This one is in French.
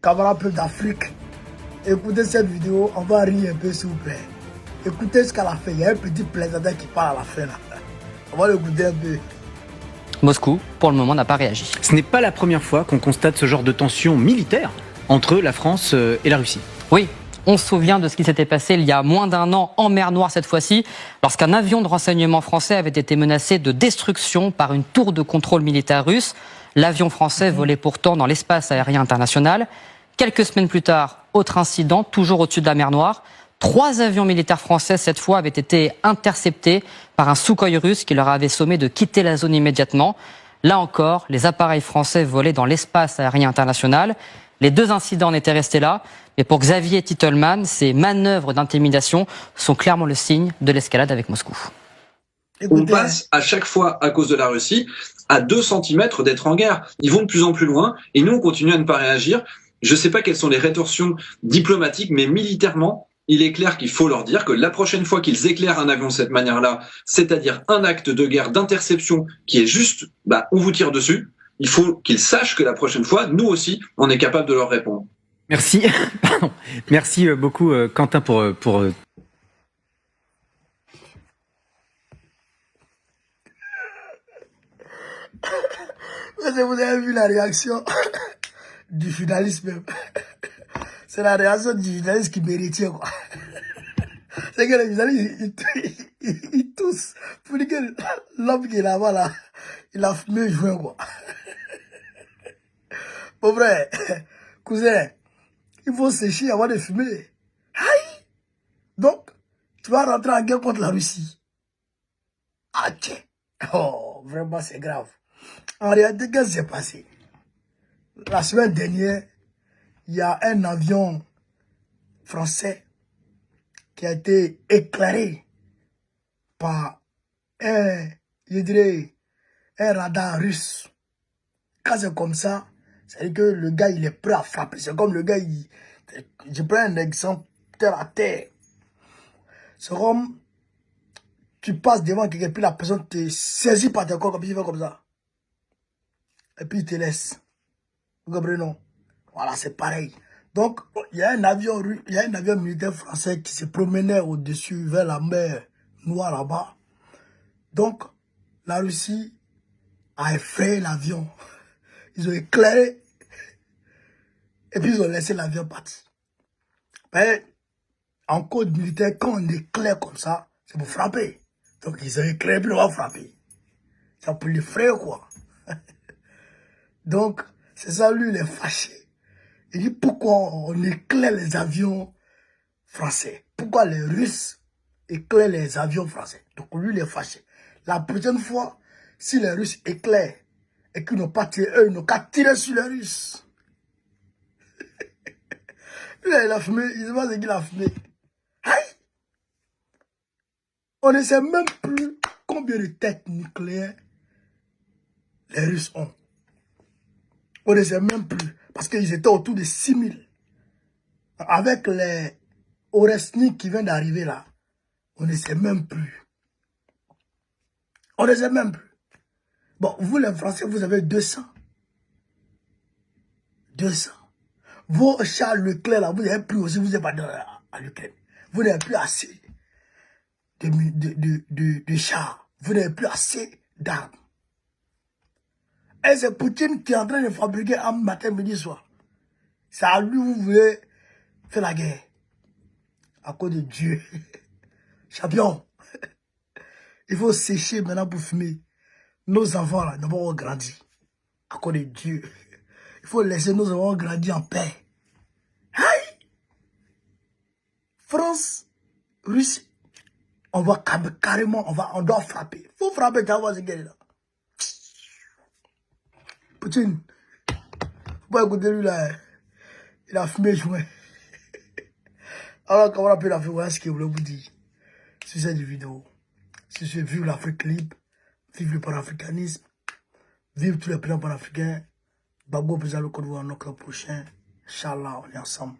Camarades peuple d'Afrique, écoutez cette vidéo, on va rire un peu s'il vous plaît. Écoutez jusqu'à la fin, il y a un petit plaisantin qui parle à la fin là. On va l'écouter un peu. Moscou, pour le moment, n'a pas réagi. Ce n'est pas la première fois qu'on constate ce genre de tension militaire entre la France et la Russie. Oui, on se souvient de ce qui s'était passé il y a moins d'un an en mer Noire cette fois-ci, lorsqu'un avion de renseignement français avait été menacé de destruction par une tour de contrôle militaire russe. L'avion français volait pourtant dans l'espace aérien international. Quelques semaines plus tard, autre incident, toujours au-dessus de la mer Noire. 3 avions militaires français, cette fois, avaient été interceptés par un Sukhoi russe qui leur avait sommé de quitter la zone immédiatement. Là encore, les appareils français volaient dans l'espace aérien international. Les 2 incidents en étaient restés là. Mais pour Xavier Titelman, ces manœuvres d'intimidation sont clairement le signe de l'escalade avec Moscou. On passe à chaque fois, à cause de la Russie, à 2 centimètres d'être en guerre. Ils vont de plus en plus loin et nous, on continue à ne pas réagir. Je ne sais pas quelles sont les rétorsions diplomatiques, mais militairement, il est clair qu'il faut leur dire que la prochaine fois qu'ils éclairent un avion de cette manière-là, c'est-à-dire un acte de guerre, d'interception qui est juste, on vous tire dessus, il faut qu'ils sachent que la prochaine fois, nous aussi, on est capable de leur répondre. Merci. Merci beaucoup, Quentin, pour Vous avez vu la réaction du journaliste même. C'est la réaction du journaliste qui méritait quoi. C'est que les journalistes, ils toussent. Pour dire que l'homme qui est là-bas, là, il a fumé joint quoi. Mon frère, cousin, il faut sécher avant de fumer. Aïe! Donc, tu vas rentrer en guerre contre la Russie. Ah tiens. Oh, vraiment c'est grave. En réalité, qu'est-ce qui s'est passé? La semaine dernière, il y a un avion français qui a été éclairé par un radar russe. Quand c'est comme ça, c'est-à-dire que le gars, il est prêt à frapper. C'est comme le gars, je prends un exemple, terre à terre. C'est comme, tu passes devant quelqu'un, puis la personne te saisit par tes corps, comme il fait comme ça. Et puis il te laisse. Vous comprenez, non? Voilà, c'est pareil. Donc, il y a un avion militaire français qui se promenait au-dessus vers la mer Noire là-bas. Donc, la Russie a effrayé l'avion. Ils ont éclairé. Et puis ils ont laissé l'avion partir. Mais en code militaire, quand on éclaire comme ça, c'est pour frapper. Donc ils ont éclairé, puis on va frapper. C'est pour les frères, quoi. Donc, c'est ça, lui, il est fâché. Il dit, pourquoi on éclaire les avions français? Pourquoi les Russes éclairent les avions français? Donc, lui, il est fâché. La prochaine fois, si les Russes éclairent et qu'ils n'ont pas tiré, eux, ils n'ont qu'à tirer sur les Russes. Là, il a fumé, il ne sait pas ce qu'il a fumé. Aïe! On ne sait même plus combien de têtes nucléaires les Russes ont. On ne sait même plus. Parce qu'ils étaient autour de 6000. Avec les Oresnik qui viennent d'arriver là, on ne sait même plus. On ne sait même plus. Bon, vous les Français, vous avez 200. 200. Vos chars Leclerc là, vous n'avez plus aussi, vous n'êtes pas à l'Ukraine. Vous n'avez plus assez de chars. Vous n'avez plus assez d'armes. Et c'est Poutine qui est en train de fabriquer armes matin, midi, soir. C'est à lui vous voulez faire la guerre. À cause de Dieu. Champion. Il faut sécher maintenant pour fumer. Nos enfants là, d'abord grandir. À cause de Dieu. Il faut laisser nos enfants grandir en paix. Aïe! France, Russie, on va carrément, on doit frapper. Il faut frapper, tu vas voir ce guerre là. Poutine, faut pas écouter lui là. Il a fumé joint. Alors, comment on peut la faire? Voilà ce qu'il voulait vous dire sur cette vidéo. Si c'est vive l'Afrique libre, vive le panafricanisme, vive tous les plans panafricains. Babo, vous allez le Côte d'Ivoire en octobre prochain. Inch'Allah, on est ensemble.